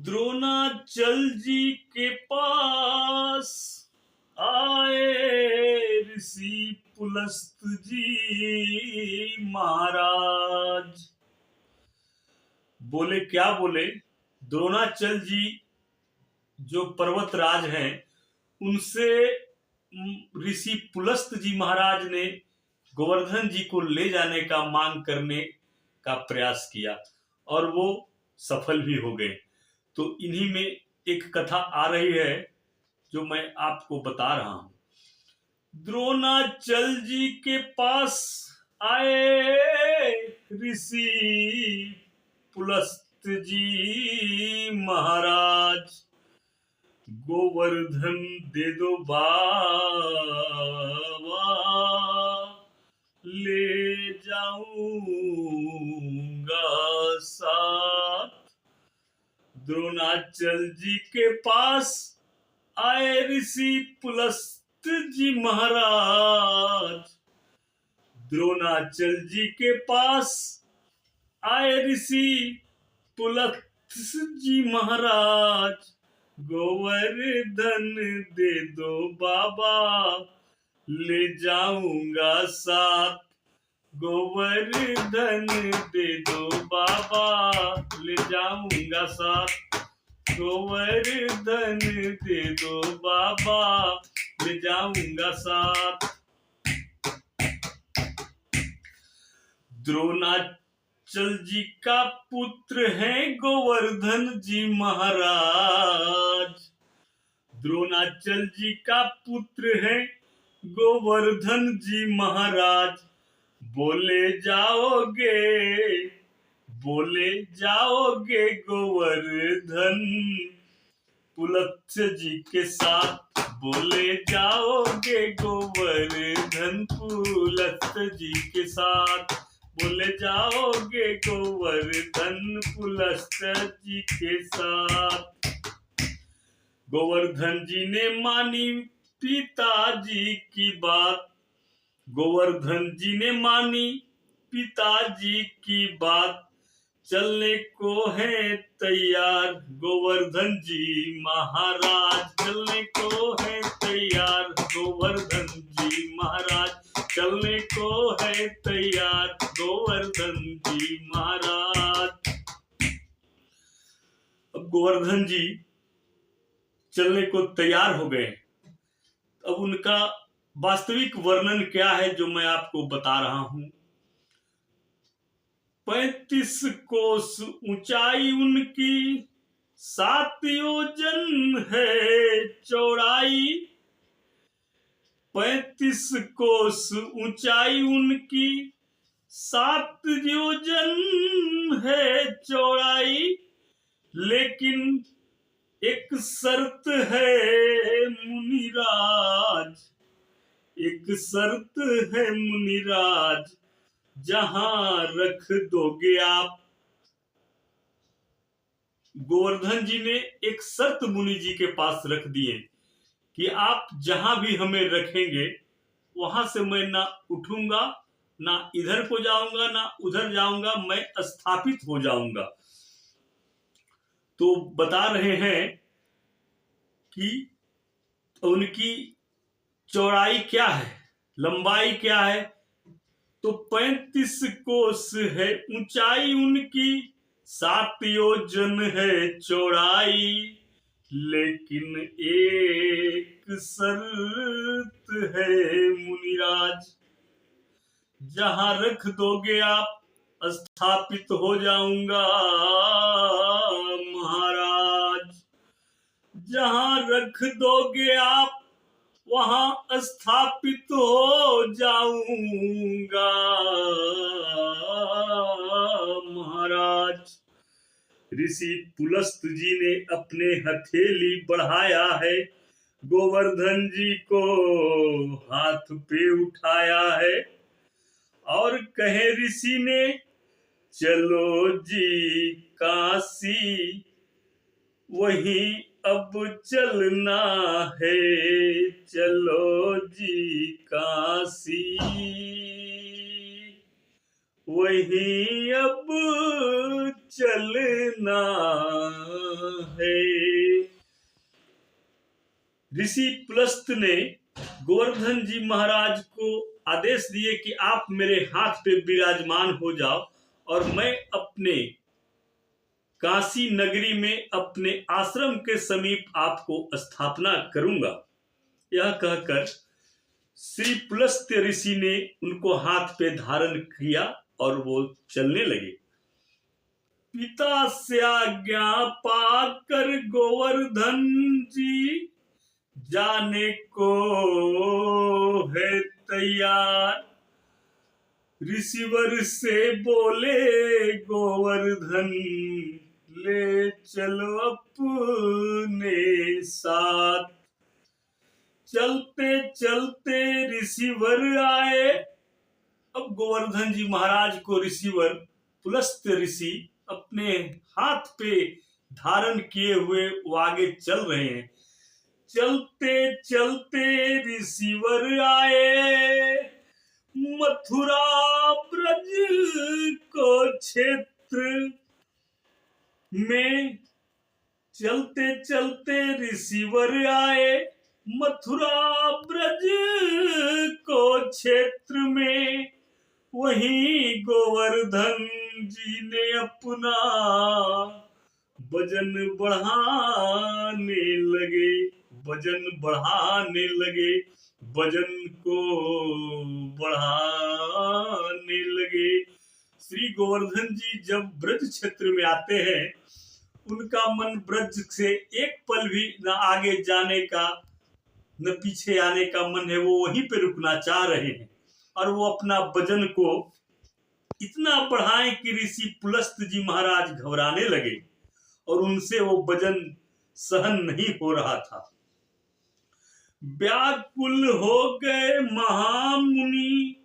द्रोणाचल जी के पास आए ऋषि पुलस्त जी महाराज। बोले क्या बोले? द्रोणाचल जी जो पर्वतराज हैं उनसे ऋषि पुलस्त जी महाराज ने गोवर्धन जी को ले जाने का मांग करने का प्रयास किया और वो सफल भी हो गए। तो इन्हीं में एक कथा आ रही है जो मैं आपको बता रहा हूं। द्रोणाचल जी के पास आए ऋषि पुलस्त जी महाराज। गोवर्धन दे दो बाबा, ले जाऊंगा साथ। द्रोणाचल जी के पास आए ऋषि पुलस्त जी महाराज। द्रोणाचल जी के पास आए ऋषि पुलस्त जी महाराज। गोवर्धन दे दो बाबा, ले जाऊंगा साथ। गोवर्धन दे दो बाबा, ले जाऊंगा साथ। गोवर्धन दे दो बाबा, ले जाऊंगा साथ। द्रोणाचल जी का पुत्र है गोवर्धन जी महाराज। द्रोणाचल जी का पुत्र है गोवर्धन जी महाराज। बोले जाओगे गोवर्धन पुलस्त जी के साथ। बोले जाओगे गोवर्धन पुलस्त जी के साथ। बोले जाओगे गोवर्धन पुलस्त जी के साथ। गोवर्धन जी ने मानी पिताजी की बात। गोवर्धन जी ने मानी पिताजी की बात। चलने को है तैयार गोवर्धन जी महाराज। चलने को है तैयार गोवर्धन जी महाराज। चलने को है तैयार गोवर्धन जी महाराज। अब गोवर्धन जी चलने को तैयार हो गए। अब उनका वास्तविक वर्णन क्या है जो मैं आपको बता रहा हूं। 35 कोस ऊंचाई उनकी, 7 योजन है चौड़ाई। 35 कोस ऊंचाई उनकी, 7 योजन है चौड़ाई। लेकिन एक शर्त है मुनिराज। एक शर्त है मुनिराज, जहां रख दोगे आप। गोवर्धन जी ने एक शर्त मुनि जी के पास रख दिए कि आप जहां भी हमें रखेंगे वहां से मैं ना उठूंगा, ना इधर को जाऊंगा, ना उधर जाऊंगा, मैं स्थापित हो जाऊंगा। तो बता रहे हैं कि उनकी चौड़ाई क्या है, लंबाई क्या है। तो 35 कोस है ऊंचाई उनकी, 7 योजन है चौड़ाई। लेकिन एक शर्त है मुनिराज, जहां रख दोगे आप स्थापित हो जाऊंगा महाराज। जहां रख दोगे आप वहां स्थापित हो जाऊंगा महाराज। ऋषि पुलस्त जी ने अपने हथेली बढ़ाया है, गोवर्धन जी को हाथ पे उठाया है और कहे ऋषि ने, चलो जी काशी, वहीं अब चलना है। चलो जी काशी, वहीं अब चलना है। ऋषि पुलस्त ने गोवर्धन जी महाराज को आदेश दिए कि आप मेरे हाथ पे विराजमान हो जाओ और मैं अपने काशी नगरी में अपने आश्रम के समीप आपको स्थापना करूंगा। यह कहकर श्री पुलस्त्य ऋषि ने उनको हाथ पे धारण किया और वो चलने लगे। पिता से आज्ञा पाकर गोवर्धन जी जाने को है तैयार। ऋषिवर से बोले गोवर्धन ले चलो अपने साथ। चलते चलते ऋषिवर आए। अब गोवर्धन जी महाराज को ऋषिवर पुलस्त्य ऋषि अपने हाथ पे धारण किए हुए वो आगे चल रहे हैं। चलते चलते ऋषिवर आए मथुरा ब्रज को क्षेत्र में। चलते चलते ऋषिवर आए मथुरा ब्रज को क्षेत्र में। वहीं गोवर्धन जी ने अपना वजन बढ़ाने लगे। वजन बढ़ाने लगे। वजन को बढ़ाने लगे। श्री गोवर्धन जी जब ब्रज क्षेत्र में आते हैं उनका मन ब्रज से एक पल भी न आगे जाने का न पीछे आने का मन है। वो वहीं पे रुकना चाह रहे हैं और वो अपना वजन को इतना बढ़ाए कि ऋषि पुलस्त जी महाराज घबराने लगे और उनसे वो वजन सहन नहीं हो रहा था। व्याकुल हो गए महामुनि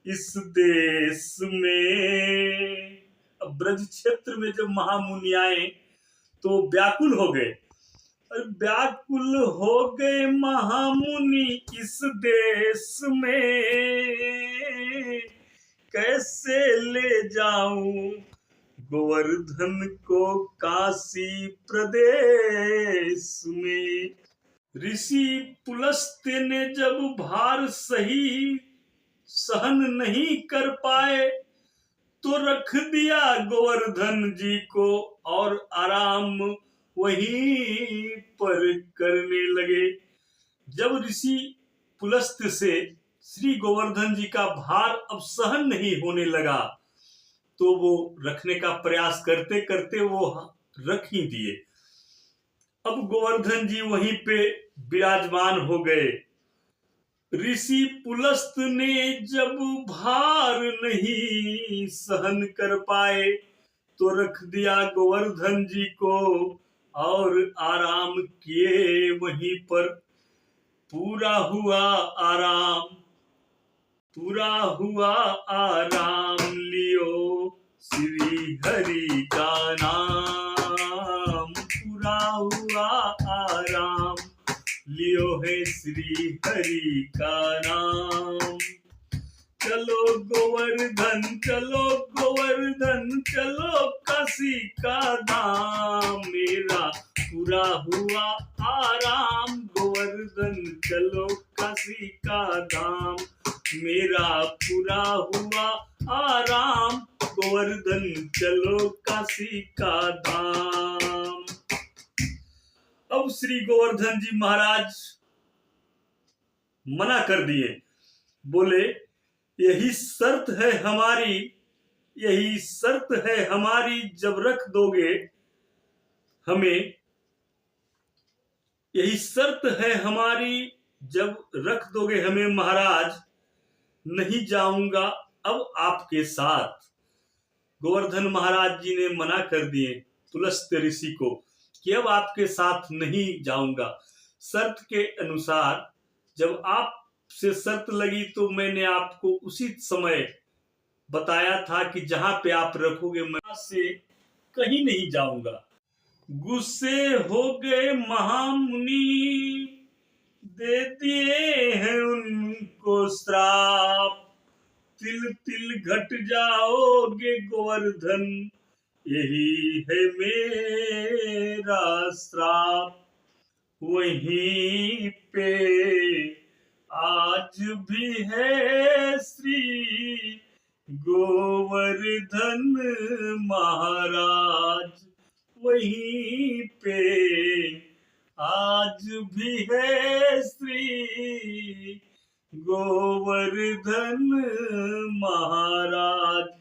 इस देश में। अब ब्रज क्षेत्र में जब महामुनि आए तो व्याकुल हो गए। व्याकुल हो गए महामुनि इस देश में। कैसे ले जाऊं गोवर्धन को काशी प्रदेश में। ऋषि पुलस्त्य ने जब भार सही सहन नहीं कर पाए तो रख दिया गोवर्धन जी को और आराम वहीं पर करने लगे। जब ऋषि पुलस्त्य से श्री गोवर्धन जी का भार अब सहन नहीं होने लगा तो वो रखने का प्रयास करते करते वो रख ही दिए। अब गोवर्धन जी वहीं पे विराजमान हो गए। ऋषि पुलस्त ने जब भार नहीं सहन कर पाए तो रख दिया गोवर्धन जी को और आराम किए वहीं पर। पूरा हुआ आराम। पूरा हुआ आराम लियो श्री हरि का नाम। पूरा हुआ आराम लियो है श्री हरि का नाम। चलो गोवर्धन चलो गोवर्धन चलो काशी का धाम। मेरा पूरा हुआ आराम गोवर्धन चलो काशी का धाम। मेरा पूरा हुआ आराम गोवर्धन चलो काशी का धाम। अब श्री गोवर्धन जी महाराज मना कर दिए। बोले यही शर्त है हमारी। यही शर्त है हमारी जब रख दोगे हमें। यही शर्त है हमारी जब रख दोगे हमें महाराज। नहीं जाऊंगा अब आपके साथ। गोवर्धन महाराज जी ने मना कर दिए पुलस्त्य ऋषि को कि अब आपके साथ नहीं जाऊंगा। शर्त के अनुसार जब आपसे शर्त लगी तो मैंने आपको उसी समय बताया था कि जहां पे आप रखोगे मैं से कहीं नहीं जाऊंगा। गुस्से हो गए महामुनि दे दिए हैं उनको श्राप। तिल तिल घट जाओगे गोवर्धन यही है मेरा श्राप। वहीं पे आज भी है श्री गोवर्धन महाराज। वहीं पे आज भी है श्री गोवर्धन महाराज।